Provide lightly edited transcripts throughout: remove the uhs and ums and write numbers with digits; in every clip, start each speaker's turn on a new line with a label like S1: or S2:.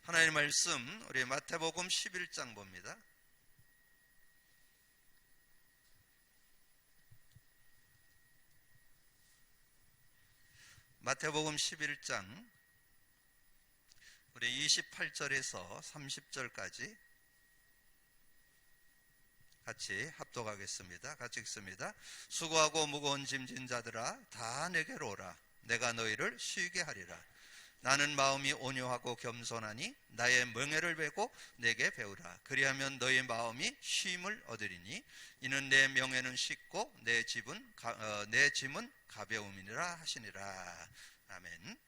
S1: 하나님의 말씀 우리 마태복음 11장 봅니다. 마태복음 11장 우리 28절에서 30절까지 같이 합독하겠습니다. 같이 읽습니다. 수고하고 무거운 짐진 자들아 다 내게로 오라. 내가 너희를 쉬게 하리라. 나는 마음이 온유하고 겸손하니 나의 멍에를 베고 내게 배우라. 그리하면 너희 마음이 쉼을 얻으리니 이는 내 명예는 쉽고 내 짐은 가벼움이니라 하시니라. 아멘.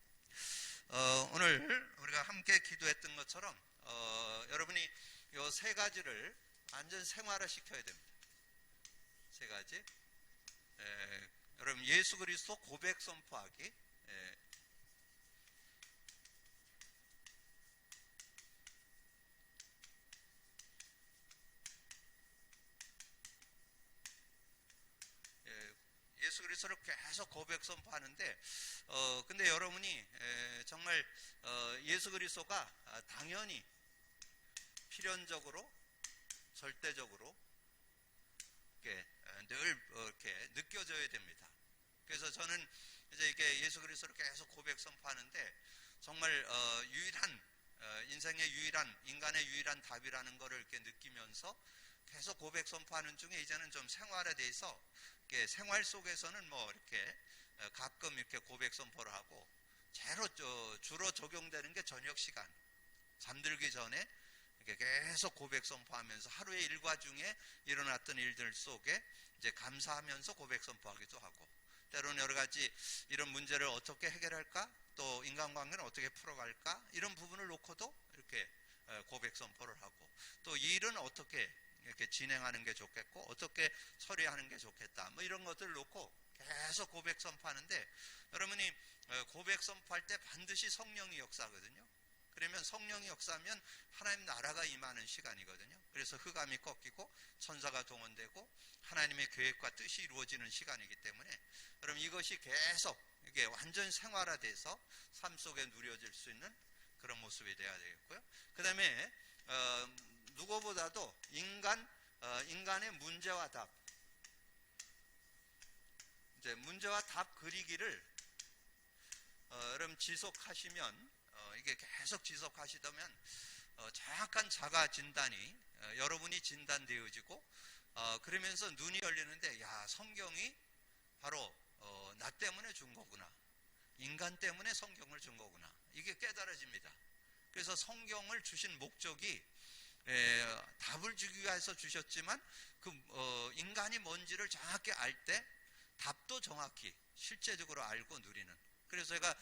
S1: 오늘 우리가 함께 기도했던 것처럼 여러분이 이 세 가지를 완전 생활화 시켜야 됩니다. 세 가지. 여러분 예수 그리스도 고백 선포하기. 예수 그리스도를 계속 고백 선포하는데 근데 여러분이 정말 예수 그리스도가 당연히 필연적으로 절대적으로 이렇게 늘 이렇게 느껴져야 됩니다. 그래서 저는 이제 이게 예수 그리스도를 계속 고백 선포하는데 정말 유일한 인생의 유일한 인간의 유일한 답이라는 것을 이렇게 느끼면서 계속 고백 선포하는 중에 이제는 좀 생활에 대해서 생활 속에서는 뭐 이렇게 가끔 이렇게 고백 선포를 하고 주로 적용되는 게 저녁 시간 잠들기 전에 이렇게 계속 고백 선포하면서 하루의 일과 중에 일어났던 일들 속에 이제 감사하면서 고백 선포하기도 하고 때로는 여러 가지 이런 문제를 어떻게 해결할까 또 인간관계는 어떻게 풀어갈까 이런 부분을 놓고도 이렇게 고백 선포를 하고 또 일은 어떻게 이렇게 진행하는 게 좋겠고 어떻게 처리하는 게 좋겠다 뭐 이런 것들을 놓고 계속 고백 선포하는데 여러분이 고백 선포할 때 반드시 성령이 역사거든요. 그러면 성령이 역사하면 하나님 나라가 임하는 시간이거든요. 그래서 흑암이 꺾이고 천사가 동원되고 하나님의 계획과 뜻이 이루어지는 시간이기 때문에 여러분 이것이 계속 이게 완전 생활화돼서 삶 속에 누려질 수 있는 그런 모습이 돼야 되겠고요. 그 다음에 누구보다도 인간의 문제와 답, 이제 문제와 답 그리기를 여러분 지속하시면 이게 계속 지속하시다면 정확한 자가 진단이 여러분이 진단되어지고 그러면서 눈이 열리는데 야 성경이 바로 나 때문에 준 거구나. 인간 때문에 성경을 준 거구나. 이게 깨달아집니다. 그래서 성경을 주신 목적이 답을 주기 위해서 주셨지만 그 인간이 뭔지를 정확히 알 때 답도 정확히 실제적으로 알고 누리는. 그래서 제가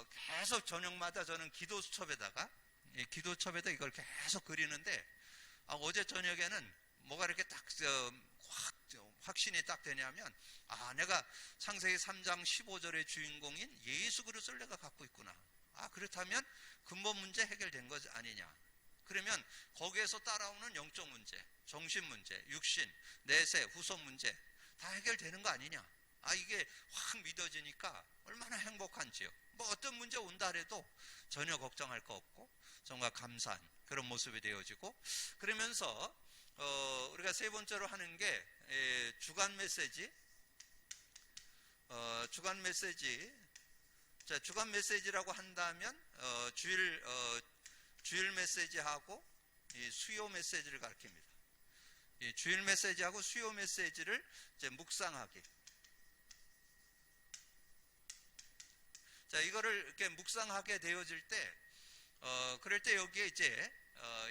S1: 계속 저녁마다 저는 기도첩에다 이걸 계속 그리는데 어제 저녁에는 뭐가 이렇게 딱 확신이 딱 되냐면 내가 창세기 3장 15절의 주인공인 예수 그리스도를 내가 갖고 있구나. 그렇다면 근본 문제 해결된 것 아니냐. 그러면 거기에서 따라오는 영적 문제, 정신 문제, 육신, 내세, 후손 문제 다 해결되는 거 아니냐. 이게 확 믿어지니까 얼마나 행복한지요. 뭐 어떤 문제 온다 해도 전혀 걱정할 거 없고 정말 감사한 그런 모습이 되어지고 그러면서 우리가 세 번째로 하는 게 주간 메시지. 주간 메시지라고 한다면 주일 메시지하고 이 수요 메시지를 가르칩니다. 이 주일 메시지하고 수요 메시지를 이제 묵상하기. 자, 이거를 이렇게 묵상하게 되어질 때, 그럴 때 여기에 이제,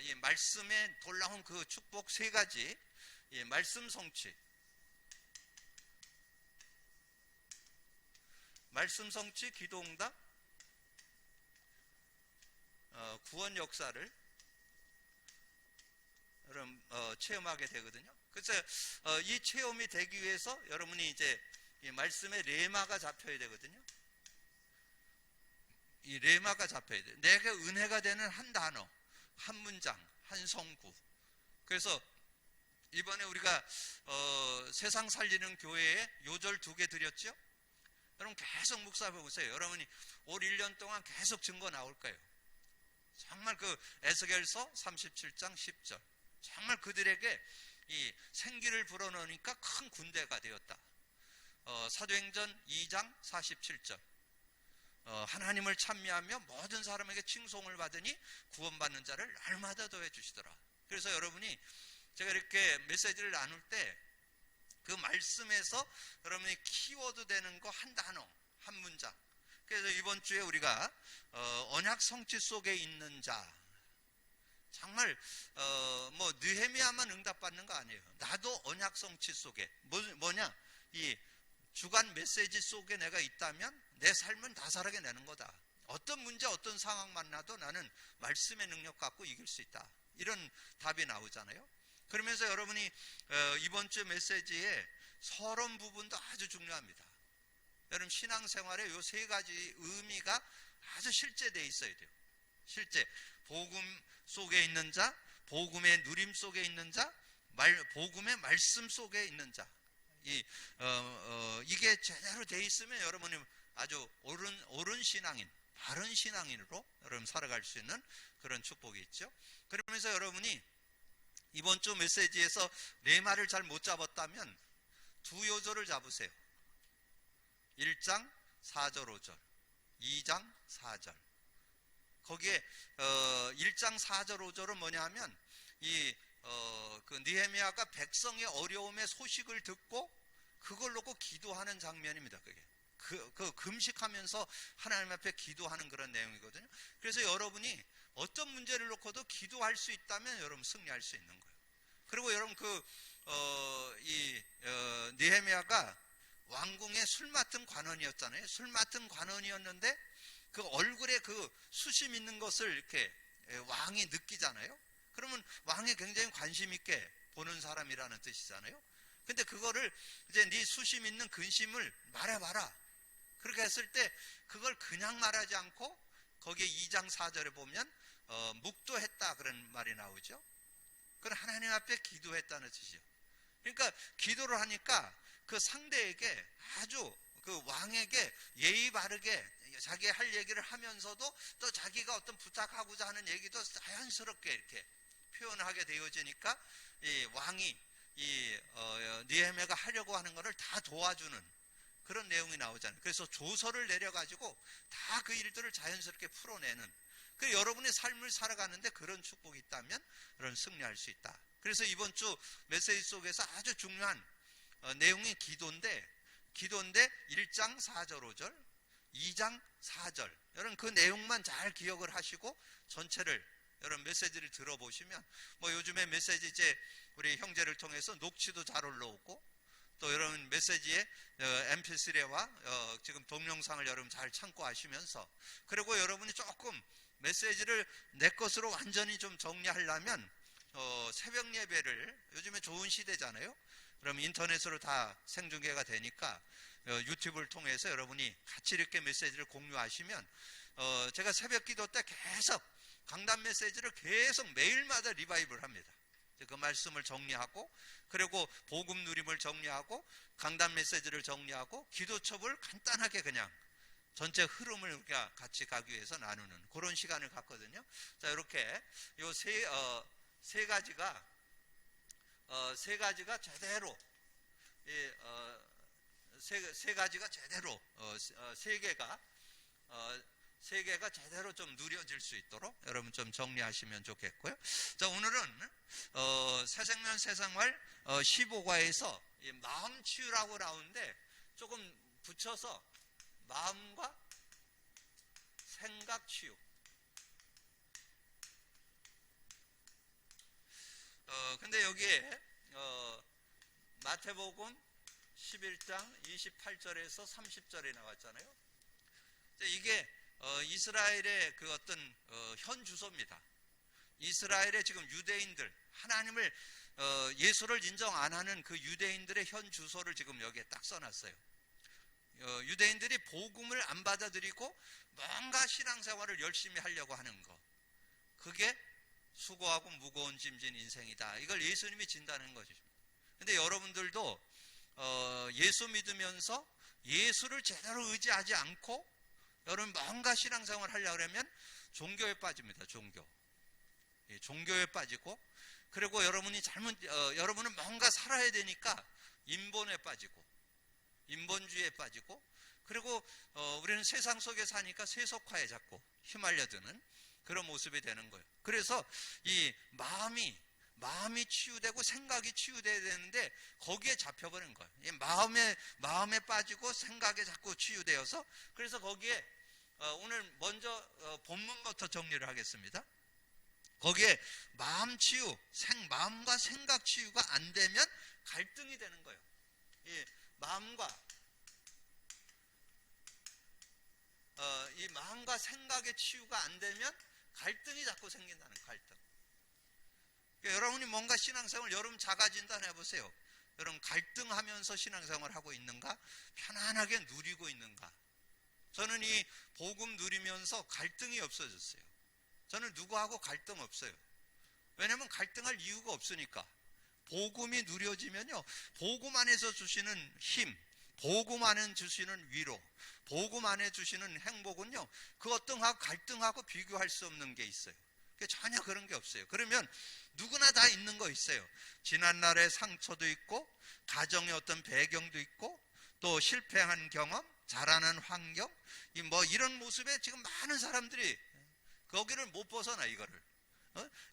S1: 이 말씀에 놀라운 그 축복 세 가지, 이 말씀 성취, 기도응답, 구원 역사를 여러분 체험하게 되거든요. 그래서 이 체험이 되기 위해서 여러분이 이제 이 말씀에 레마가 잡혀야 되거든요. 이 레마가 잡혀야 돼요. 내게 은혜가 되는 한 단어, 한 문장, 한 성구. 그래서 이번에 우리가 세상 살리는 교회에 요절 2개 드렸죠? 여러분 계속 묵상해 보세요. 여러분이 올 1년 동안 계속 증거 나올 거예요. 정말 그 에스겔서 37장 10절. 정말 그들에게 이 생기를 불어넣으니까 큰 군대가 되었다. 사도행전 2장 47절. 하나님을 찬미하며 모든 사람에게 칭송을 받으니 구원받는 자를 날마다 더해 주시더라. 그래서 여러분이 제가 이렇게 메시지를 나눌 때 그 말씀에서 여러분이 키워드 되는 거 한 단어, 한 문장. 그래서 이번 주에 우리가 언약 성취 속에 있는 자. 정말 뭐 느헤미야만 응답받는 거 아니에요. 나도 언약 성취 속에 뭐냐? 이 주간 메시지 속에 내가 있다면 내 삶은 다 살아내는 거다. 어떤 문제, 어떤 상황 만나도 나는 말씀의 능력 갖고 이길 수 있다. 이런 답이 나오잖아요. 그러면서 여러분이 이번 주 메시지에 서론 부분도 아주 중요합니다. 여러분 신앙생활에 이 세 가지 의미가 아주 실제되어 있어야 돼요. 실제 복음 속에 있는 자, 복음의 누림 속에 있는 자, 복음의 말씀 속에 있는 자. 이게 제대로 돼 있으면 여러분이 아주 옳은 신앙인, 바른 신앙인으로 여러분 살아갈 수 있는 그런 축복이 있죠. 그러면서 여러분이 이번 주 메시지에서 네 말을 잘 못 잡았다면 두 요절을 잡으세요. 1장 4절 5절, 2장 4절. 거기에 1장 4절 5절은 뭐냐 하면 그 느헤미야가 백성의 어려움의 소식을 듣고 그걸 놓고 기도하는 장면입니다. 그게 그 금식하면서 하나님 앞에 기도하는 그런 내용이거든요. 그래서 여러분이 어떤 문제를 놓고도 기도할 수 있다면 여러분 승리할 수 있는 거예요. 그리고 여러분 느헤미야가 왕궁의 술 맡은 관원이었잖아요. 술 맡은 관원이었는데 그 얼굴에 그 수심 있는 것을 이렇게 왕이 느끼잖아요. 그러면 왕이 굉장히 관심 있게 보는 사람이라는 뜻이잖아요. 근데 그거를 이제 네 수심 있는 근심을 말해봐라. 그렇게 했을 때 그걸 그냥 말하지 않고 거기에 2장 4절에 보면 묵도했다 그런 말이 나오죠. 그건 하나님 앞에 기도했다는 뜻이죠. 그러니까 기도를 하니까 그 상대에게 아주 그 왕에게 예의 바르게 자기 할 얘기를 하면서도 또 자기가 어떤 부탁하고자 하는 얘기도 자연스럽게 이렇게 표현하게 되어지니까 이 왕이 느헤미야가 하려고 하는 것을 다 도와주는 그런 내용이 나오잖아요. 그래서 조서를 내려가지고 다 그 일들을 자연스럽게 풀어내는. 그래서 여러분의 삶을 살아가는데 그런 축복이 있다면 그런 승리할 수 있다. 그래서 이번 주 메시지 속에서 아주 중요한 내용이 기도인데 1장 4절 5절, 2장 4절. 여러분 그 내용만 잘 기억을 하시고 전체를 여러분 메시지를 들어보시면 뭐 요즘에 메시지 이제 우리 형제를 통해서 녹취도 잘 올라오고 또 여러분 메시지에 mp3와 지금 동영상을 여러분 잘 참고하시면서 그리고 여러분이 조금 메시지를 내 것으로 완전히 좀 정리하려면 새벽 예배를 요즘에 좋은 시대잖아요. 그럼 인터넷으로 다 생중계가 되니까 유튜브를 통해서 여러분이 같이 이렇게 메시지를 공유하시면 제가 새벽 기도 때 계속 강단 메시지를 계속 매일마다 리바이브를 합니다. 그 말씀을 정리하고 그리고 복음 누림을 정리하고 강단 메시지를 정리하고 기도첩을 간단하게 그냥 전체 흐름을 우리가 같이 가기 위해서 나누는 그런 시간을 갖거든요. 자, 이렇게 요 세 가지가 제대로 세 가지가 제대로 세 개가 제대로 좀 누려질 수 있도록 여러분 좀 정리하시면 좋겠고요. 자, 오늘은 새생명 새생활 15과에서 마음 치유라고 나오는데 조금 붙여서 마음과 생각 치유. 근데 여기에 마태복음 11장 28절에서 30절에 나왔잖아요. 이게 이스라엘의 그 어떤 현 주소입니다. 이스라엘의 지금 유대인들, 하나님을 예수를 인정 안 하는 그 유대인들의 현 주소를 지금 여기에 딱 써놨어요. 유대인들이 복음을 안 받아들이고 뭔가 신앙생활을 열심히 하려고 하는 거, 그게 수고하고 무거운 짐진 인생이다. 이걸 예수님이 진다는 거죠. 근데 여러분들도 예수 믿으면서 예수를 제대로 의지하지 않고 여러분 뭔가 신앙생활을 하려고 하면 종교에 빠집니다. 종교에 빠지고, 그리고 여러분이 여러분은 뭔가 살아야 되니까 인본에 빠지고, 인본주의에 빠지고, 그리고 우리는 세상 속에 사니까 세속화에 자꾸 휘말려드는 그런 모습이 되는 거예요. 그래서 이 마음이 치유되고 생각이 치유돼야 되는데 거기에 잡혀버린 거예요. 이 마음에 빠지고 생각에 자꾸 치유되어서, 그래서 거기에 오늘 먼저 본문부터 정리를 하겠습니다. 거기에 마음과 생각 치유가 안 되면 갈등이 되는 거예요. 이 마음과 생각의 치유가 안 되면 갈등이 자꾸 생긴다는, 갈등. 그러니까 여러분이 뭔가 신앙생활, 여러분 자가진단 해보세요. 여러분 갈등하면서 신앙생활 하고 있는가? 편안하게 누리고 있는가? 저는 이 복음 누리면서 갈등이 없어졌어요. 저는 누구하고 갈등 없어요. 왜냐하면 갈등할 이유가 없으니까. 복음이 누려지면요, 복음 안에서 주시는 힘, 복음 안에 주시는 위로, 복음 안에 주시는 행복은요, 그 어떤 갈등하고 비교할 수 없는 게 있어요. 전혀 그런 게 없어요. 그러면 누구나 다 있는 거 있어요. 지난날의 상처도 있고, 가정의 어떤 배경도 있고, 또 실패한 경험, 자라는 환경, 이런 모습에 지금 많은 사람들이 거기를 못 벗어나, 이거를.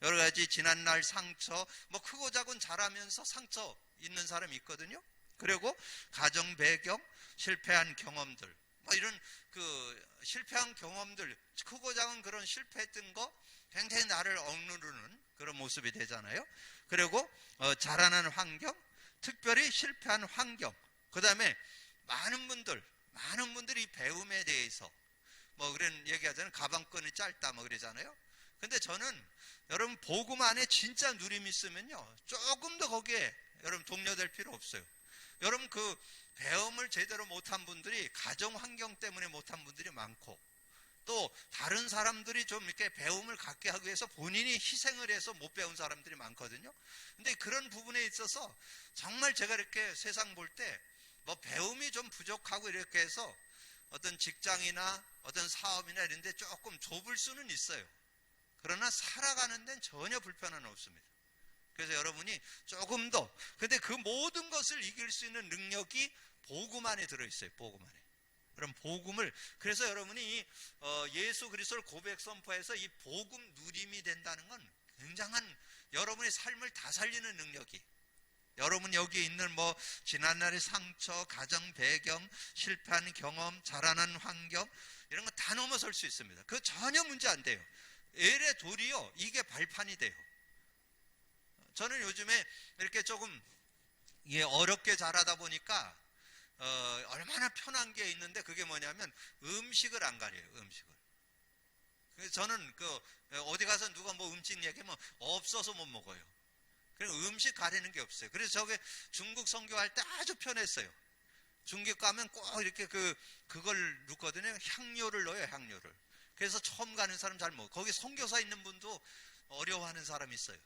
S1: 여러 가지 지난날 상처, 크고 작은 자라면서 상처 있는 사람이 있거든요. 그리고 가정 배경, 실패한 경험들, 이런 실패한 경험들, 크고 작은 그런 실패했던 거 굉장히 나를 억누르는 그런 모습이 되잖아요. 그리고 자라는 환경, 특별히 실패한 환경, 그 다음에 많은 분들이 배움에 대해서 그런 얘기하잖아요. 가방끈이 짧다 그러잖아요. 근데 저는 여러분 복음 안에 진짜 누림이 있으면요, 조금 더 거기에 여러분 동료될 필요 없어요. 여러분 배움을 제대로 못한 분들이 가정 환경 때문에 못한 분들이 많고, 또 다른 사람들이 좀 이렇게 배움을 갖게 하기 위해서 본인이 희생을 해서 못 배운 사람들이 많거든요. 근데 그런 부분에 있어서 정말 제가 이렇게 세상 볼 때 배움이 좀 부족하고 이렇게 해서 어떤 직장이나 어떤 사업이나 이런 데 조금 좁을 수는 있어요. 그러나 살아가는 데는 전혀 불편은 없습니다. 그래서 여러분이 조금 더, 근데 그 모든 것을 이길 수 있는 능력이 복음 안에 들어있어요. 복음 안에. 그럼 복음을, 그래서 여러분이 예수 그리스도를 고백 선포해서 이 복음 누림이 된다는 건 굉장한 여러분의 삶을 다 살리는 능력이, 여러분 여기 있는 지난날의 상처, 가정 배경, 실패한 경험, 자라난 환경, 이런 거 다 넘어설 수 있습니다. 그거 전혀 문제 안 돼요. 엘의 돌이요, 이게 발판이 돼요. 저는 요즘에 이렇게 조금 어렵게 자라다 보니까 얼마나 편한 게 있는데, 그게 뭐냐면 음식을 안 가려요. 음식을. 그래서 저는 어디 가서 누가 음식 얘기하면 없어서 못 먹어요. 그리고 음식 가리는 게 없어요. 그래서 저게 중국 선교할 때 아주 편했어요. 중국 가면 꼭 이렇게 그걸 넣거든요. 향료를 넣어요. 향료를. 그래서 처음 가는 사람 잘 먹어. 거기 선교사 있는 분도 어려워하는 사람이 있어요.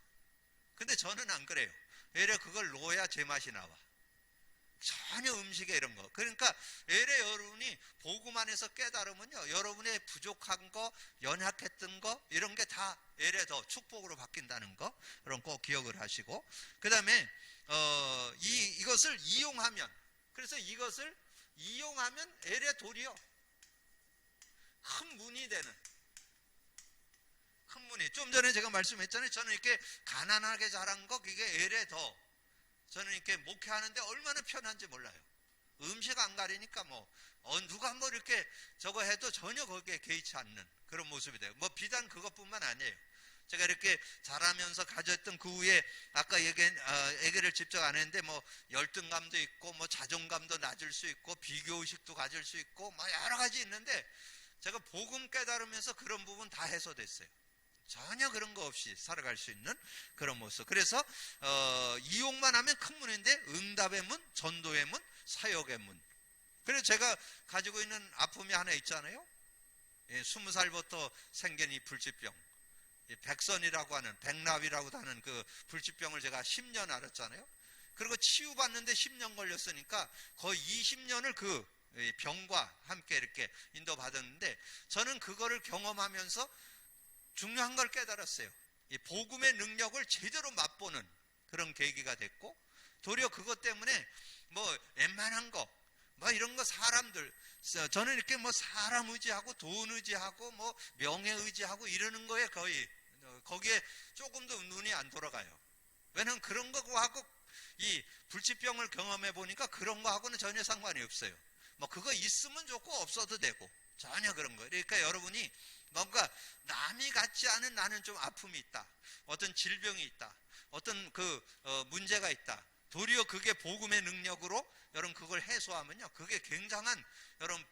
S1: 근데 저는 안 그래요. 왜냐, 그걸 넣어야 제맛이 나와. 전혀 음식에 이런 거. 그러니까 엘의 여러분이 복음 안에서 깨달으면요, 여러분의 부족한 거, 연약했던 거, 이런 게 다 엘의 더 축복으로 바뀐다는 거, 여러분 꼭 기억을 하시고, 그 다음에 이것을 이용하면, 그래서 이것을 이용하면 엘의 돌이요, 큰 문이 되는, 큰 문이. 좀 전에 제가 말씀했잖아요. 저는 이렇게 가난하게 자란 거, 그게 엘의 더, 저는 이렇게 목회하는데 얼마나 편한지 몰라요. 음식 안 가리니까 누가 이렇게 저거 해도 전혀 거기에 개의치 않는 그런 모습이 돼요. 비단 그것뿐만 아니에요. 제가 이렇게 자라면서 가졌던 그 후에, 아까 얘기를 직접 안 했는데, 열등감도 있고, 자존감도 낮을 수 있고, 비교의식도 가질 수 있고, 여러 가지 있는데, 제가 복음 깨달으면서 그런 부분 다 해소됐어요. 전혀 그런 거 없이 살아갈 수 있는 그런 모습. 그래서 이용만 하면 큰 문인데, 응답의 문, 전도의 문, 사역의 문. 그래서 제가 가지고 있는 아픔이 하나 있잖아요. 20살부터 생긴 이 불치병, 백선이라고 하는, 백납이라고 하는 그 불치병을 제가 10년 앓았잖아요. 그리고 치유받는데 10년 걸렸으니까 거의 20년을 그 병과 함께 이렇게 인도받았는데, 저는 그거를 경험하면서 중요한 걸 깨달았어요. 이 복음의 능력을 제대로 맛보는 그런 계기가 됐고, 도리어 그것 때문에 뭐 웬만한 거, 뭐 이런 거 사람들, 저는 이렇게 뭐 사람 의지하고 돈 의지하고 뭐 명예 의지하고 이러는 거에 거의 거기에 조금도 눈이 안 돌아가요. 왜냐면 그런 거하고 이 불치병을 경험해 보니까 그런 거하고는 전혀 상관이 없어요. 뭐 그거 있으면 좋고 없어도 되고 전혀 그런 거예요. 그러니까 여러분이 뭔가 남이 갖지 않은 나는 좀 아픔이 있다, 어떤 질병이 있다, 어떤 문제가 있다, 도리어 그게 복음의 능력으로 여러분 그걸 해소하면요, 그게 굉장한 여러분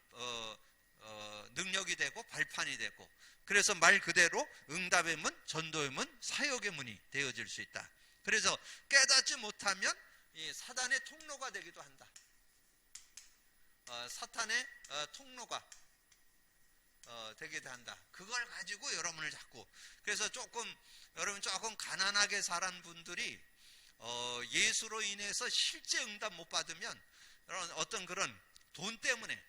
S1: 능력이 되고 발판이 되고, 그래서 말 그대로 응답의 문, 전도의 문, 사역의 문이 되어질 수 있다. 그래서 깨닫지 못하면 이 사단의 통로가 되기도 한다. 사탄의 통로가 되기도 한다. 그걸 가지고 여러분을 자꾸, 그래서 여러분 조금 가난하게 살은 분들이 예수로 인해서 실제 응답 못 받으면 여러분 어떤 그런 돈 때문에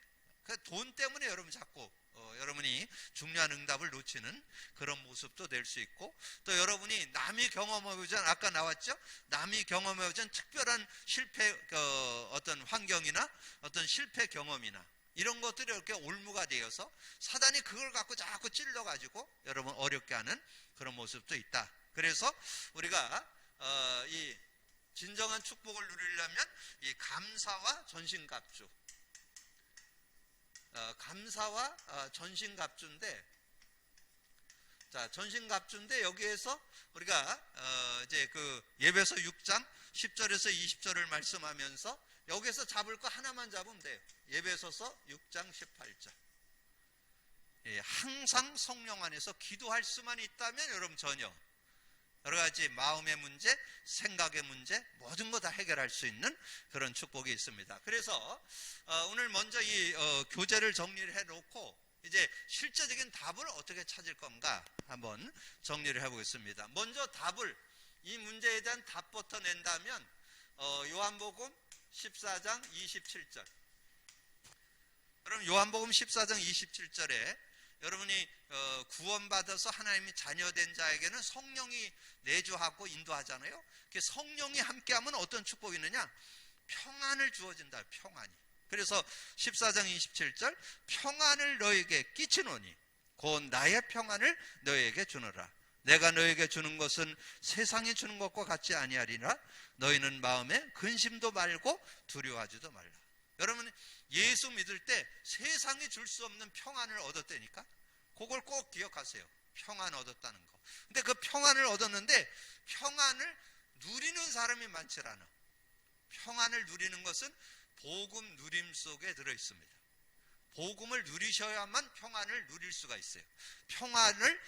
S1: 여러분 자꾸 여러분이 중요한 응답을 놓치는 그런 모습도 될 수 있고, 또 여러분이 남이 경험해보지 않은, 아까 나왔죠? 남이 경험해보지 않은 특별한 실패 어떤 환경이나 어떤 실패 경험이나 이런 것들이 이렇게 올무가 되어서 사단이 그걸 갖고 자꾸 찔러가지고 여러분 어렵게 하는 그런 모습도 있다. 그래서 우리가 이 진정한 축복을 누리려면 이 감사와 전신갑주, 감사와 전신갑주인데, 자, 전신갑주인데 여기에서 우리가 이제 그 예배서 6장 10절에서 20절을 말씀하면서 여기에서 잡을 거 하나만 잡으면 돼요. 예배소서 6장 18절. 예, 항상 성령 안에서 기도할 수만 있다면 여러분 전혀 여러 가지 마음의 문제, 생각의 문제, 모든 거 다 해결할 수 있는 그런 축복이 있습니다. 그래서 오늘 먼저 이 교재를 정리를 해놓고 이제 실제적인 답을 어떻게 찾을 건가 한번 정리를 해보겠습니다. 먼저 답을, 이 문제에 대한 답부터 낸다면 요한복음 14장 27절. 여러분 요한복음 14장 27절에 여러분이 구원받아서 하나님이 자녀된 자에게는 성령이 내주하고 인도하잖아요. 성령이 함께하면 어떤 축복이 있느냐? 평안을 주어진다. 평안이. 그래서 14장 27절, 평안을 너에게 끼치노니 곧 나의 평안을 너에게 주노라. 내가 너에게 주는 것은 세상이 주는 것과 같지 아니하리라. 너희는 마음에 근심도 말고 두려워하지도 말라. 여러분 예수 믿을 때 세상이 줄 수 없는 평안을 얻었다니까? 그걸 꼭 기억하세요. 평안 얻었다는 거. 근데 그 평안을 얻었는데 평안을 누리는 사람이 많지 않아. 평안을 누리는 것은 복음 누림 속에 들어있습니다. 복음을 누리셔야만 평안을 누릴 수가 있어요. 평안을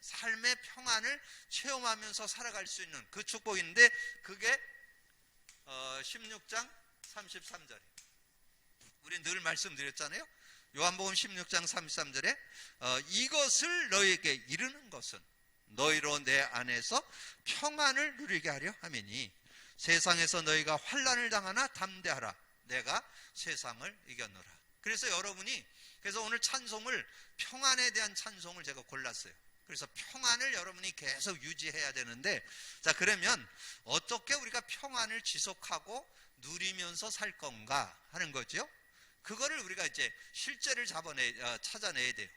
S1: 삶의 평안을 체험하면서 살아갈 수 있는 그 축복인데, 그게 16장 33절에 우리 늘 말씀드렸잖아요. 요한복음 16장 33절에 이것을 너에게 이르는 것은 너희로 내 안에서 평안을 누리게 하려 함이니 세상에서 너희가 환난을 당하나 담대하라. 내가 세상을 이겼노라. 그래서 그래서 오늘 찬송을, 평안에 대한 찬송을 제가 골랐어요. 그래서 평안을 여러분이 계속 유지해야 되는데, 자, 그러면 어떻게 우리가 평안을 지속하고 누리면서 살 건가 하는 거죠. 그거를 우리가 이제 실제를 찾아내야 돼요.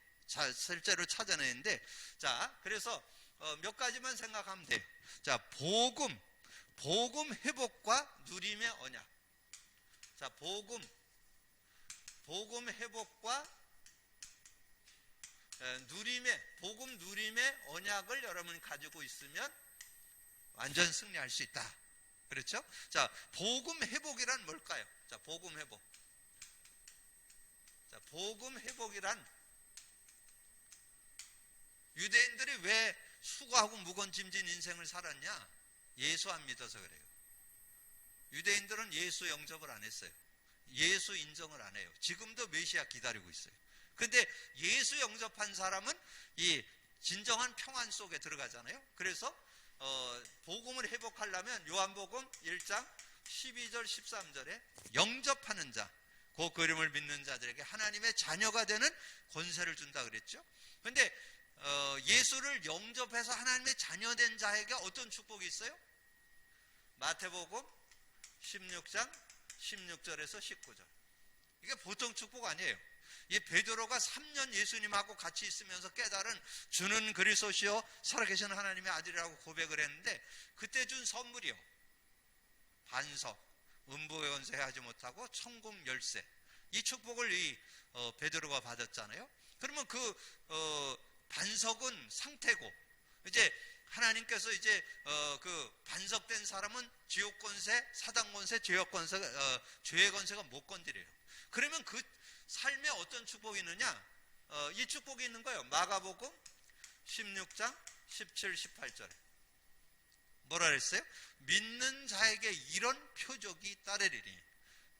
S1: 실제로 찾아내는데, 자, 그래서 몇 가지만 생각하면 돼요. 자, 복음 회복과 누림의 언약. 자, 복음 회복과 복음 누림의 언약을 여러분이 가지고 있으면 완전 승리할 수 있다. 그렇죠? 자, 복음 회복이란 뭘까요? 자, 복음 회복. 자, 복음 회복이란, 유대인들이 왜 수고하고 무건짐진 인생을 살았냐? 예수 안 믿어서 그래요. 유대인들은 예수 영접을 안 했어요. 예수 인정을 안 해요. 지금도 메시아 기다리고 있어요. 근데 예수 영접한 사람은 이 진정한 평안 속에 들어가잖아요. 그래서 복음을 회복하려면 요한복음 1장 12절 13절에 영접하는 자, 그 이름을 믿는 자들에게 하나님의 자녀가 되는 권세를 준다 그랬죠. 근데 예수를 영접해서 하나님의 자녀된 자에게 어떤 축복이 있어요? 마태복음 16장 16절에서 19절. 이게 보통 축복 아니에요. 이 베드로가 3년 예수님하고 같이 있으면서 깨달은 주는 그리스도시요 살아계신 하나님의 아들이라고 고백을 했는데, 그때 준 선물이요, 반석, 음부의 하지 못하고 천국 열쇠. 이 축복을 이 베드로가 받았잖아요. 그러면 그 반석은 상태고, 이제 하나님께서 이제 그 반석된 사람은 지옥 권세, 사단 권세, 죄의 권세, 죄의 권세가 못 건드려요. 그러면 그 삶에 어떤 축복이 있느냐? 이 축복이 있는 거예요. 마가복음 16장 17, 18절에 뭐라 그랬어요? 믿는 자에게 이런 표적이 따르리니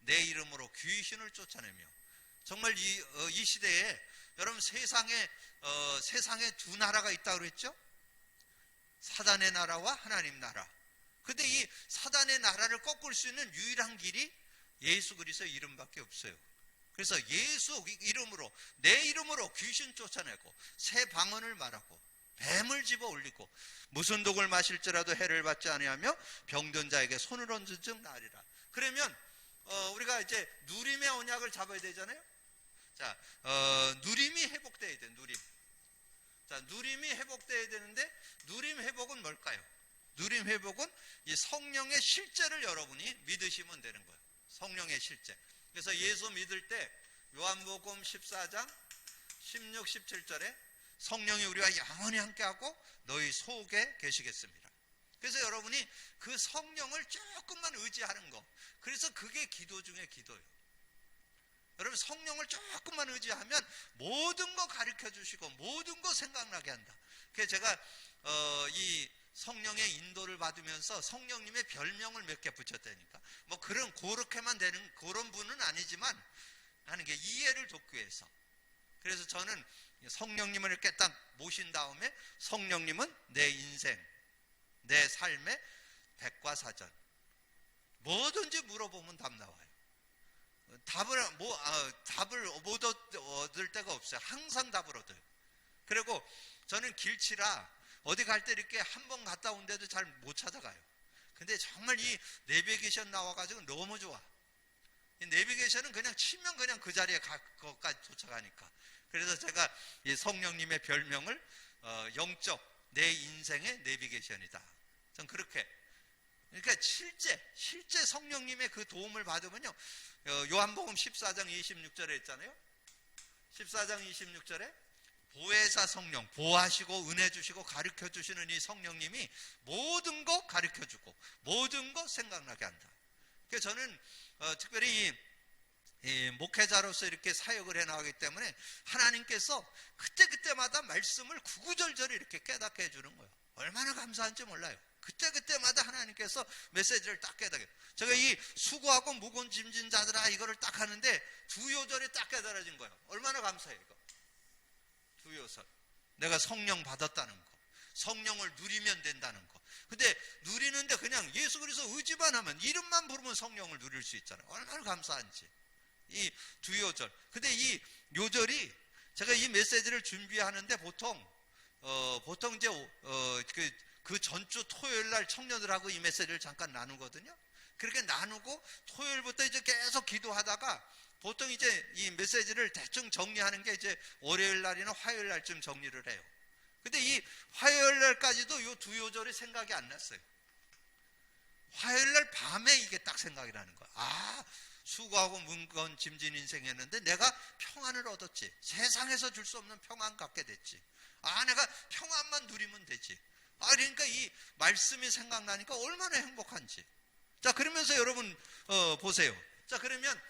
S1: 내 이름으로 귀신을 쫓아내며. 정말 이 시대에 여러분 세상에 두 나라가 있다고 그랬죠? 사단의 나라와 하나님 나라. 근데 이 사단의 나라를 꺾을 수 있는 유일한 길이 예수 그리스도 이름밖에 없어요. 그래서 예수 이름으로, 내 이름으로 귀신 쫓아내고 새 방언을 말하고 뱀을 집어 올리고 무슨 독을 마실지라도 해를 받지 아니하며 병든 자에게 손을 얹은 즉 나으리라. 그러면 우리가 이제 누림의 언약을 잡아야 되잖아요. 자, 누림이 회복돼야 돼. 누림. 자, 누림이 회복돼야 되는데, 누림 회복은 뭘까요? 누림 회복은 이 성령의 실제를 여러분이 믿으시면 되는 거예요. 성령의 실제. 그래서 예수 믿을 때 요한복음 14장 16, 17절에 성령이 우리와 영원히 함께하고 너희 속에 계시겠습니다. 그래서 여러분이 그 성령을 조금만 의지하는 거, 그래서 그게 기도 중에 기도예요. 여러분 성령을 조금만 의지하면 모든 거 가르쳐 주시고 모든 거 생각나게 한다. 그래서 제가 이 성령의 인도를 받으면서 성령님의 별명을 몇 개 붙였다니까. 뭐 그렇게만 되는 그런 분은 아니지만 하는 게 이해를 돕기 위해서. 그래서 저는 성령님을 이렇게 딱 모신 다음에 성령님은 내 인생, 내 삶의 백과사전. 뭐든지 물어보면 답 나와요. 답을 못 얻을 때가 없어요. 항상 답을 얻어요. 그리고 저는 길치라 어디 갈 때 이렇게 한 번 갔다 온 데도 잘 못 찾아가요. 근데 정말 이 내비게이션 나와가지고 너무 좋아. 이 내비게이션은 그냥 치면 그냥 그 자리에 거기까지 도착하니까. 그래서 제가 이 성령님의 별명을 영적 내 인생의 내비게이션이다. 전 그렇게. 그러니까 실제 성령님의 그 도움을 받으면요. 요한복음 14장 26절에 있잖아요. 14장 26절에 보혜사 성령, 보호하시고 은혜 주시고 가르쳐 주시는 이 성령님이 모든 거 가르쳐 주고 모든 거 생각나게 한다. 그래서 저는 특별히 이 목회자로서 이렇게 사역을 해나가기 때문에 하나님께서 그때그때마다 말씀을 구구절절 이렇게 깨닫게 해주는 거예요. 얼마나 감사한지 몰라요. 그때그때마다 하나님께서 메시지를 딱 깨닫게. 제가 이 수고하고 무거운 짐진 자들아 이거를 딱 하는데 두 요절이 딱 깨달아진 거예요. 얼마나 감사해요 이거. 두 요절. 내가 성령 받았다는 거, 성령을 누리면 된다는 거. 근데 누리는데 그냥 예수 그리스도 의지만 하면, 이름만 부르면 성령을 누릴 수 있잖아요. 얼마나 감사한지. 이 두 요절. 근데 이 요절이 제가 이 메시지를 준비하는데 보통 이제 그 전주 토요일 날 청년들하고 이 메시지를 잠깐 나누거든요. 그렇게 나누고 토요일부터 이제 계속 기도하다가 보통 이제 이 메시지를 대충 정리하는 게 이제 월요일 날이나 화요일 날쯤 정리를 해요. 근데 이 화요일 날까지도 이 두 요절이 생각이 안 났어요. 화요일 날 밤에 이게 딱 생각이 나는 거야. 아, 수고하고 무거운 짐진 인생이었는데 내가 평안을 얻었지. 세상에서 줄 수 없는 평안 갖게 됐지. 아, 내가 평안만 누리면 되지. 아, 그러니까 이 말씀이 생각나니까 얼마나 행복한지. 자, 그러면서 여러분 보세요. 자, 그러면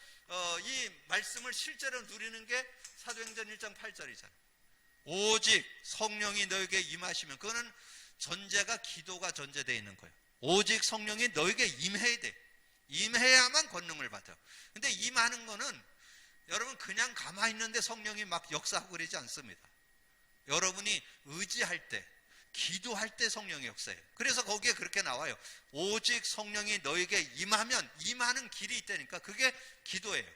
S1: 이 말씀을 실제로 누리는 게 사도행전 1장 8절이잖아요. 오직 성령이 너에게 임하시면, 그거는 전제가 기도가 전제되어 있는 거예요. 오직 성령이 너에게 임해야 돼. 임해야만 권능을 받아요. 근데 임하는 거는 여러분 그냥 가만히 있는데 성령이 막 역사하고 그러지 않습니다. 여러분이 의지할 때, 기도할 때 성령의 역사예요. 그래서 거기에 그렇게 나와요. 오직 성령이 너에게 임하면, 임하는 길이 있다니까. 그게 기도예요.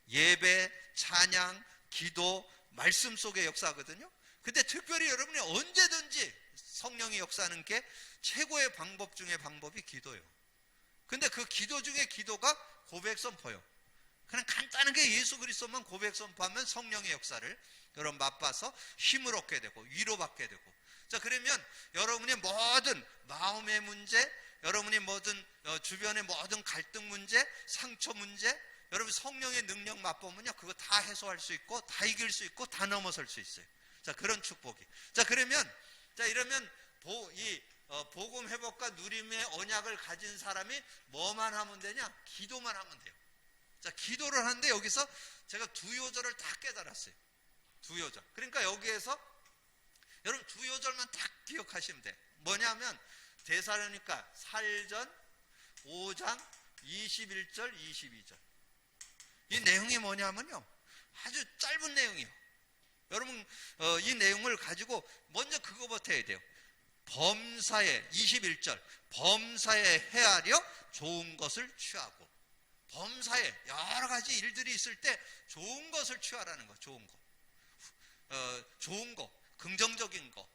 S1: 예배, 찬양, 기도, 말씀 속에 역사거든요. 근데 특별히 여러분이 언제든지 성령이 역사하는 게 최고의 방법 중에 방법이 기도예요. 근데 그 기도 중에 기도가 고백 선포예요. 그냥 간단하게 예수 그리스도만 고백 선포하면 성령의 역사를 여러분 맛봐서 힘을 얻게 되고 위로받게 되고. 자, 그러면 여러분의 모든 마음의 문제, 여러분이 모든 주변의 모든 갈등 문제, 상처 문제, 여러분 성령의 능력 맛보면요, 그거 다 해소할 수 있고 다 이길 수 있고 다 넘어설 수 있어요. 자, 그런 축복이. 자, 그러면 이러면 복음 회복과 누림의 언약을 가진 사람이 뭐만 하면 되냐? 기도만 하면 돼요. 자, 기도를 하는데 여기서 제가 두 요절을 다 깨달았어요. 두 요절. 그러니까 여기에서 여러분 두 요절만 딱 기억하시면 돼. 뭐냐면 데살로니가 4전 5장 21절 22절. 이 내용이 뭐냐면요, 아주 짧은 내용이에요. 여러분 이 내용을 가지고 먼저 그거부터 해야 돼요. 범사에 21절 범사에 헤아려 좋은 것을 취하고. 범사에 여러 가지 일들이 있을 때 좋은 것을 취하라는 거. 좋은 거, 긍정적인 거,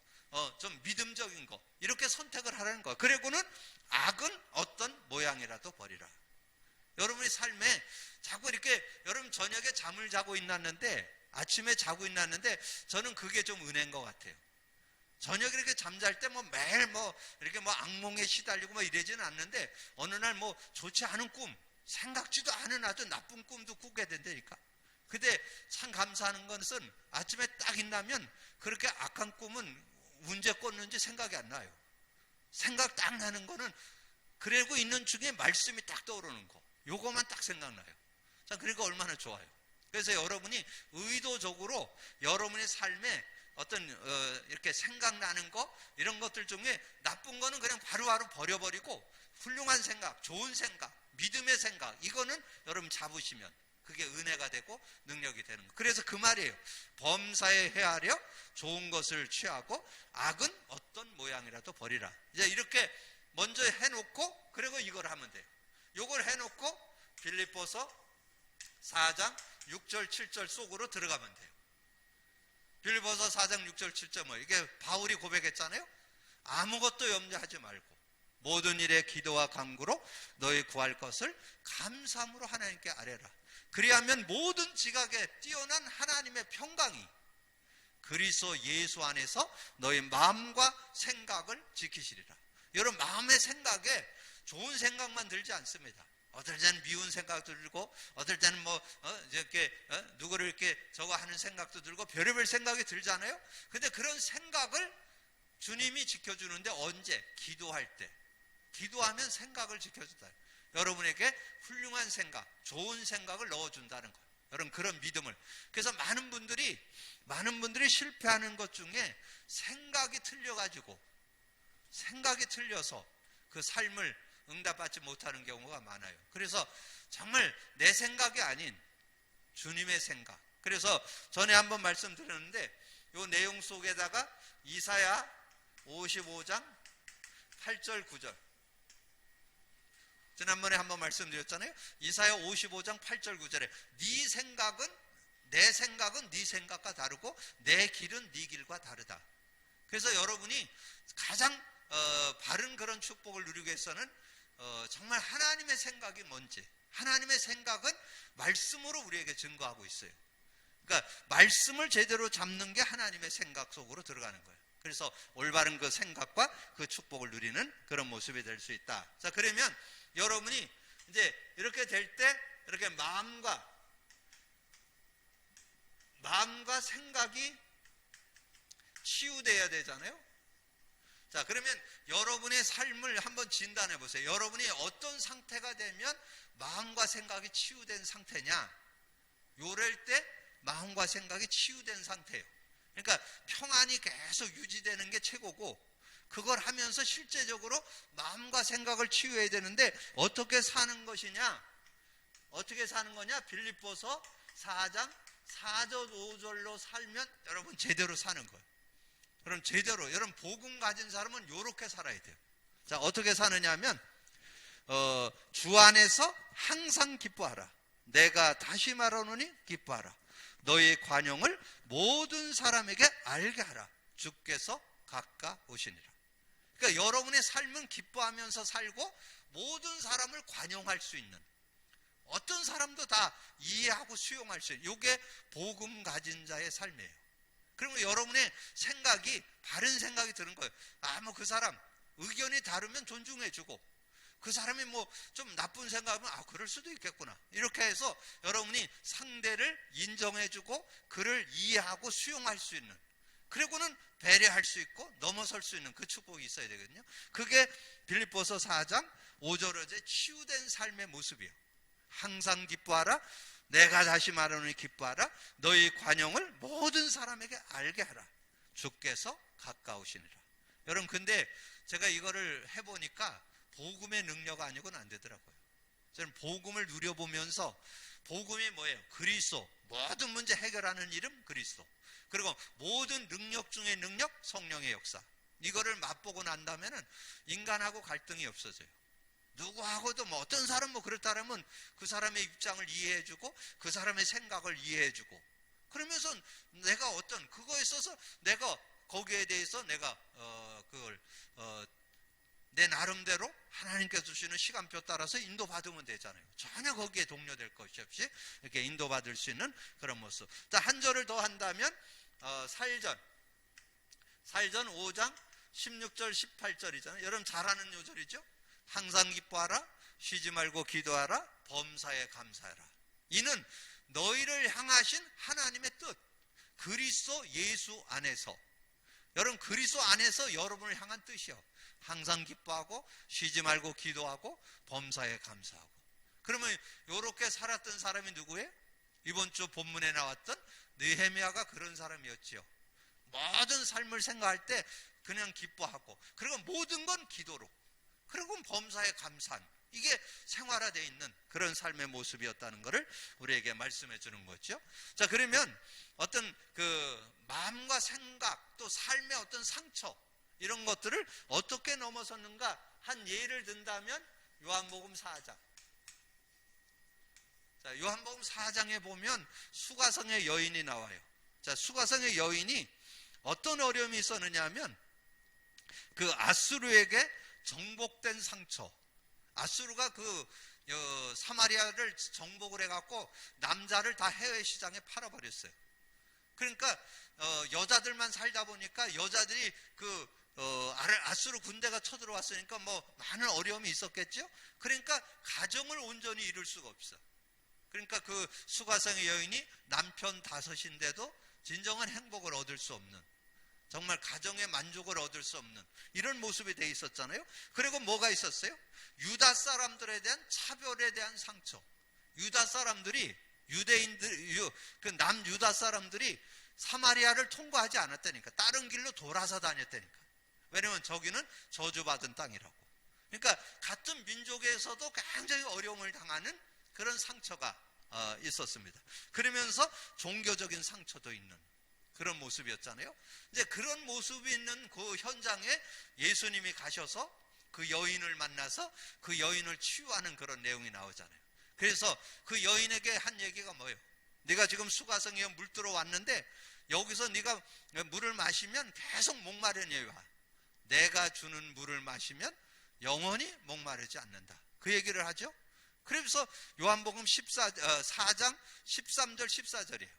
S1: 좀 믿음적인 거, 이렇게 선택을 하라는 거. 그리고는 악은 어떤 모양이라도 버리라. 여러분의 삶에 자꾸 이렇게 여러분 저녁에 잠을 자고 있났는데, 아침에 자고 있났는데, 저는 그게 좀 은혜인 것 같아요. 저녁에 이렇게 잠잘 때 매일 이렇게 악몽에 시달리고 이러지는 않는데, 어느 날 좋지 않은 꿈, 생각지도 않은 아주 나쁜 꿈도 꾸게 된다니까. 근데 참 감사하는 것은 아침에 딱 일어나면 그렇게 악한 꿈은 언제 꿨는지 생각이 안 나요. 생각 딱 나는 거는 그러고 있는 중에 말씀이 딱 떠오르는 거, 요거만 딱 생각나요. 자, 그러니까 얼마나 좋아요. 그래서 여러분이 의도적으로 여러분의 삶에 어떤 이렇게 생각나는 거, 이런 것들 중에 나쁜 거는 그냥 바로바로 버려버리고 훌륭한 생각, 좋은 생각, 믿음의 생각, 이거는 여러분 잡으시면 그게 은혜가 되고 능력이 되는 거. 그래서 그 말이에요. 범사에 헤아려 좋은 것을 취하고 악은 어떤 모양이라도 버리라. 이제 이렇게 먼저 해놓고, 그리고 이걸 하면 돼요. 이걸 해놓고 빌립보서 4장 6절 7절 속으로 들어가면 돼요. 빌립보서 4장 6절 7절 이게 바울이 고백했잖아요. 아무것도 염려하지 말고 모든 일에 기도와 간구로 너희 구할 것을 감사함으로 하나님께 아뢰라. 그리하면 모든 지각에 뛰어난 하나님의 평강이 그리스도 예수 안에서 너희 마음과 생각을 지키시리라. 여러분, 마음의 생각에 좋은 생각만 들지 않습니다. 어떨 때는 미운 생각도 들고, 어떨 때는 누구를 이렇게 저거 하는 생각도 들고, 별의별 생각이 들잖아요. 근데 그런 생각을 주님이 지켜주는데 언제? 기도할 때. 기도하면 생각을 지켜준다. 여러분에게 훌륭한 생각, 좋은 생각을 넣어준다는 거예요. 여러분, 그런 믿음을. 그래서 많은 분들이 실패하는 것 중에 생각이 틀려서 그 삶을 응답받지 못하는 경우가 많아요. 그래서 정말 내 생각이 아닌 주님의 생각. 그래서 전에 한번 말씀드렸는데 이 내용 속에다가 이사야 55장 8절 9절, 지난번에 한번 말씀드렸잖아요. 이사야 55장 8절 9절에 내 생각은 네 생각과 다르고 내 길은 네 길과 다르다. 그래서 여러분이 가장 바른 그런 축복을 누리기 위해서는 정말 하나님의 생각이 뭔지, 하나님의 생각은 말씀으로 우리에게 증거하고 있어요. 그러니까 말씀을 제대로 잡는 게 하나님의 생각 속으로 들어가는 거예요. 그래서 올바른 그 생각과 그 축복을 누리는 그런 모습이 될 수 있다. 자, 그러면 여러분이 이제 이렇게 될 때 이렇게 마음과 생각이 치유돼야 되잖아요. 자, 그러면 여러분의 삶을 한번 진단해 보세요. 여러분이 어떤 상태가 되면 마음과 생각이 치유된 상태냐? 요럴 때 마음과 생각이 치유된 상태예요. 그러니까 평안이 계속 유지되는 게 최고고, 그걸 하면서 실제적으로 마음과 생각을 치유해야 되는데 어떻게 사는 것이냐? 어떻게 사는 거냐? 빌립보서 4장 4절 5절로 살면 여러분 제대로 사는 거예요. 그럼 제대로 여러분 복음 가진 사람은 이렇게 살아야 돼요. 자, 어떻게 사느냐 하면 주 안에서 항상 기뻐하라. 내가 다시 말하노니 기뻐하라. 너희의 관용을 모든 사람에게 알게 하라. 주께서 가까우시니라. 그러니까 여러분의 삶은 기뻐하면서 살고 모든 사람을 관용할 수 있는, 어떤 사람도 다 이해하고 수용할 수 있는, 이게 복음 가진 자의 삶이에요. 그러면 여러분의 생각이 바른 생각이 드는 거예요. 뭐 그 사람 의견이 다르면 존중해주고, 그 사람이 뭐 좀 나쁜 생각하면 그럴 수도 있겠구나, 이렇게 해서 여러분이 상대를 인정해주고 그를 이해하고 수용할 수 있는, 그리고는 배려할 수 있고 넘어설 수 있는 그 축복이 있어야 되거든요. 그게 빌립보서 4장 5절에 치유된 삶의 모습이에요. 항상 기뻐하라. 내가 다시 말하노니 기뻐하라. 너희 관용을 모든 사람에게 알게 하라. 주께서 가까우시니라. 여러분, 근데 제가 이거를 해보니까 복음의 능력 아니고는 안 되더라고요. 저는 복음을 누려보면서, 복음이 뭐예요? 그리스도, 모든 문제 해결하는 이름 그리스도, 그리고 모든 능력 중의 능력 성령의 역사, 이거를 맛보고 난다면은 인간하고 갈등이 없어져요. 누구하고도 뭐 어떤 사람 뭐 그렇다라면 그 사람의 입장을 이해해주고 그 사람의 생각을 이해해주고, 그러면서 내가 어떤 그거에 있어서 내가 거기에 대해서 내가 그걸 내 나름대로 하나님께서 주시는 시간표 따라서 인도받으면 되잖아요. 전혀 거기에 동료될 것이 없이 이렇게 인도받을 수 있는 그런 모습. 자, 한 절을 더 한다면 사일전 5장 16절 18절이잖아요. 여러분 잘 아는 요절이죠. 항상 기뻐하라. 쉬지 말고 기도하라. 범사에 감사하라. 이는 너희를 향하신 하나님의 뜻, 그리스도 예수 안에서, 여러분 그리스도 안에서 여러분을 향한 뜻이요. 항상 기뻐하고 쉬지 말고 기도하고 범사에 감사하고. 그러면 이렇게 살았던 사람이 누구예요? 이번 주 본문에 나왔던 느헤미야가 그런 사람이었지요. 모든 삶을 생각할 때 그냥 기뻐하고, 그리고 모든 건 기도로, 그리고 범사에 감사한, 이게 생활화되어 있는 그런 삶의 모습이었다는 것을 우리에게 말씀해 주는 거죠. 자, 그러면 어떤 그 마음과 생각, 또 삶의 어떤 상처, 이런 것들을 어떻게 넘어섰는가 한 예를 든다면 요한복음 4장. 자, 요한복음 4장에 보면 수가성의 여인이 나와요. 자, 수가성의 여인이 어떤 어려움이 있었느냐 하면 그 아수르에게 정복된 상처. 아수르가 그 사마리아를 정복을 해갖고 남자를 다 해외 시장에 팔아버렸어요. 그러니까 여자들만 살다 보니까 여자들이 아수르 군대가 쳐들어왔으니까 뭐 많은 어려움이 있었겠죠. 그러니까 가정을 온전히 이룰 수가 없어. 그러니까 그 수가성의 여인이 남편 5인데도 진정한 행복을 얻을 수 없는, 정말 가정의 만족을 얻을 수 없는 이런 모습이 돼 있었잖아요. 그리고 뭐가 있었어요? 유다 사람들에 대한 차별에 대한 상처. 유다 사람들이, 그 남유다 사람들이 사마리아를 통과하지 않았다니까. 다른 길로 돌아서 다녔다니까. 왜냐면 저기는 저주받은 땅이라고. 그러니까 같은 민족에서도 굉장히 어려움을 당하는 그런 상처가 있었습니다. 그러면서 종교적인 상처도 있는 그런 모습이었잖아요. 이제 그런 모습이 있는 그 현장에 예수님이 가셔서 그 여인을 만나서 그 여인을 치유하는 그런 내용이 나오잖아요. 그래서 그 여인에게 한 얘기가 뭐예요? 네가 지금 수가성에 물 들어왔는데 여기서 네가 물을 마시면 계속 목마르니 와. 내가 주는 물을 마시면 영원히 목마르지 않는다. 그 얘기를 하죠. 그래서 요한복음 4장 13절 14절이에요.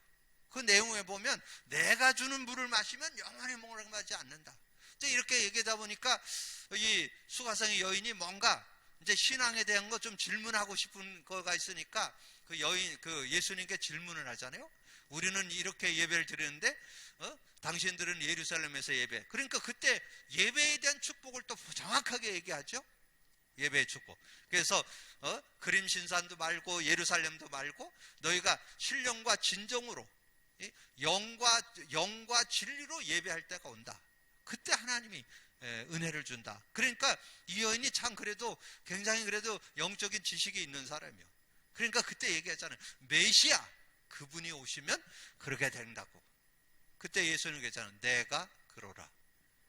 S1: 그 내용에 보면 내가 주는 물을 마시면 영원히 목마르지 않는다. 이렇게 얘기하다 보니까 이 수가성의 여인이 뭔가 이제 신앙에 대한 거 좀 질문하고 싶은 거가 있으니까 그 예수님께 질문을 하잖아요. 우리는 이렇게 예배를 드리는데 당신들은 예루살렘에서 예배. 그러니까 그때 예배에 대한 축복을 또 정확하게 얘기하죠. 예배의 축복. 그래서 그림 신산도 말고 예루살렘도 말고 너희가 신령과 진정으로 영과 진리로 예배할 때가 온다. 그때 하나님이 은혜를 준다. 그러니까 이 여인이 참 그래도 굉장히 그래도 영적인 지식이 있는 사람이요. 그러니까 그때 얘기했잖아요. 메시아 그분이 오시면 그렇게 된다고. 그때 예수는 그랬잖아요. 내가 그러라.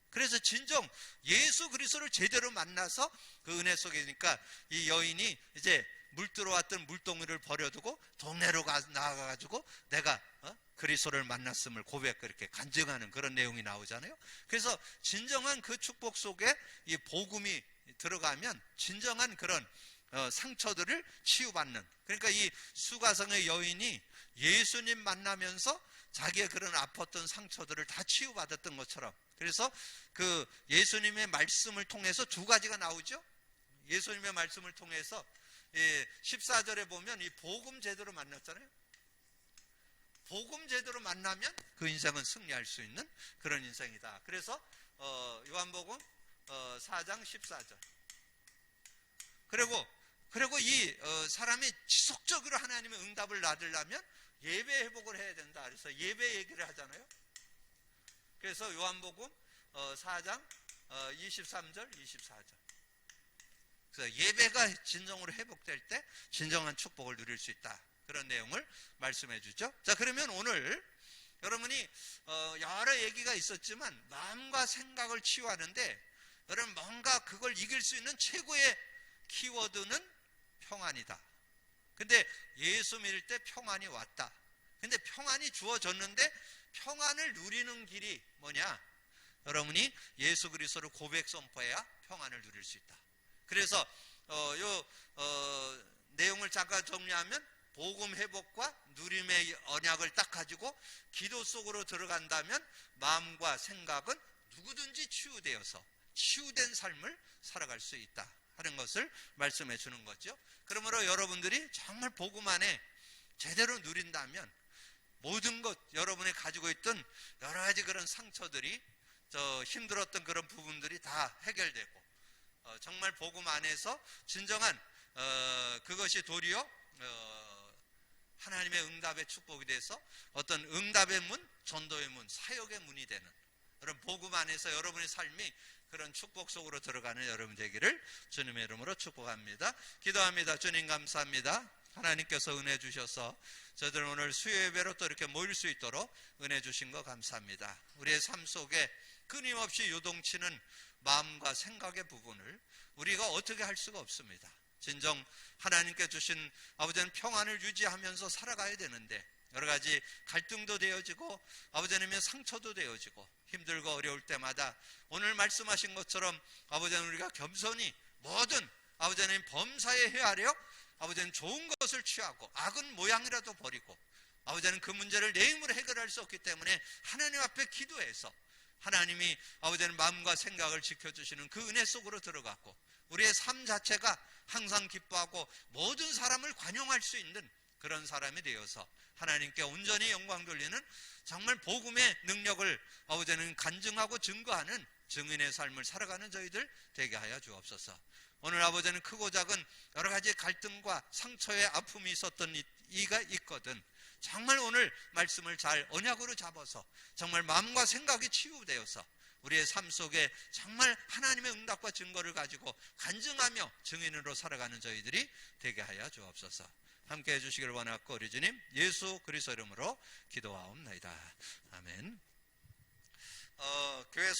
S1: 그래서 진정 예수 그리스도를 제대로 만나서 그 은혜 속이니까 이 여인이 이제 물 들어왔던 물동이를 버려두고 동네로 나가가지고 내가 그리스도를 만났음을 고백, 그렇게 간증하는 그런 내용이 나오잖아요. 그래서 진정한 그 축복 속에 이 복음이 들어가면 진정한 그런 상처들을 치유받는, 그러니까 이 수가성의 여인이 예수님 만나면서 자기의 그런 아팠던 상처들을 다 치유받았던 것처럼, 그래서 그 예수님의 말씀을 통해서 두 가지가 나오죠. 예수님의 말씀을 통해서 14절에 보면 이 복음 제대로 만났잖아요. 복음 제대로 만나면 그 인생은 승리할 수 있는 그런 인생이다. 그래서 요한복음 4장 14절. 그리고 이 사람이 지속적으로 하나님의 응답을 받으려면 예배 회복을 해야 된다. 그래서 예배 얘기를 하잖아요. 그래서 요한복음 4장 23절, 24절. 그래서 예배가 진정으로 회복될 때 진정한 축복을 누릴 수 있다. 그런 내용을 말씀해 주죠. 자, 그러면 오늘 여러분이 여러 얘기가 있었지만 마음과 생각을 치유하는데, 여러분 뭔가 그걸 이길 수 있는 최고의 키워드는 평안이다. 근데 예수 믿을 때 평안이 왔다. 근데 평안이 주어졌는데 평안을 누리는 길이 뭐냐? 여러분이 예수 그리스도를 고백 선포해야 평안을 누릴 수 있다. 그래서 내용을 잠깐 정리하면 복음 회복과 누림의 언약을 딱 가지고 기도 속으로 들어간다면 마음과 생각은 누구든지 치유되어서 치유된 삶을 살아갈 수 있다 하는 것을 말씀해 주는 거죠. 그러므로 여러분들이 정말 복음 안에 제대로 누린다면 모든 것, 여러분이 가지고 있던 여러 가지 그런 상처들이, 힘들었던 그런 부분들이 다 해결되고, 정말 복음 안에서 진정한 그것이 도리어 하나님의 응답의 축복이 돼서 어떤 응답의 문, 전도의 문, 사역의 문이 되는 그런 복음 안에서 여러분의 삶이 그런 축복 속으로 들어가는 여러분 되기를 주님의 이름으로 축복합니다. 기도합니다. 주님 감사합니다. 하나님께서 은혜 주셔서 저들 오늘 수요 예배로 또 이렇게 모일 수 있도록 은혜 주신 거 감사합니다. 우리의 삶 속에 끊임없이 요동치는 마음과 생각의 부분을 우리가 어떻게 할 수가 없습니다. 진정 하나님께 주신 아버지는 평안을 유지하면서 살아가야 되는데 여러 가지 갈등도 되어지고 아버지는 상처도 되어지고 힘들고 어려울 때마다 오늘 말씀하신 것처럼 아버지는 우리가 겸손히 뭐든 아버지는 범사에 헤아려 아버지는 좋은 것을 취하고 악은 모양이라도 버리고 아버지는 그 문제를 내 힘으로 해결할 수 없기 때문에 하나님 앞에 기도해서 하나님이 아버지는 마음과 생각을 지켜주시는 그 은혜 속으로 들어갔고 우리의 삶 자체가 항상 기뻐하고 모든 사람을 관용할 수 있는 그런 사람이 되어서 하나님께 온전히 영광 돌리는 정말 복음의 능력을 아버지는 간증하고 증거하는 증인의 삶을 살아가는 저희들 되게 하여 주옵소서. 오늘 아버지는 크고 작은 여러 가지 갈등과 상처의 아픔이 있었던 이가 있거든 정말 오늘 말씀을 잘 언약으로 잡아서 정말 마음과 생각이 치유되어서 우리의 삶 속에 정말 하나님의 응답과 증거를 가지고 간증하며 증인으로 살아가는 저희들이 되게 하여 주옵소서. 함께 해주시길 원하고 우리 주님 예수 그리스도 이름으로 기도하옵나이다. 아멘. 교회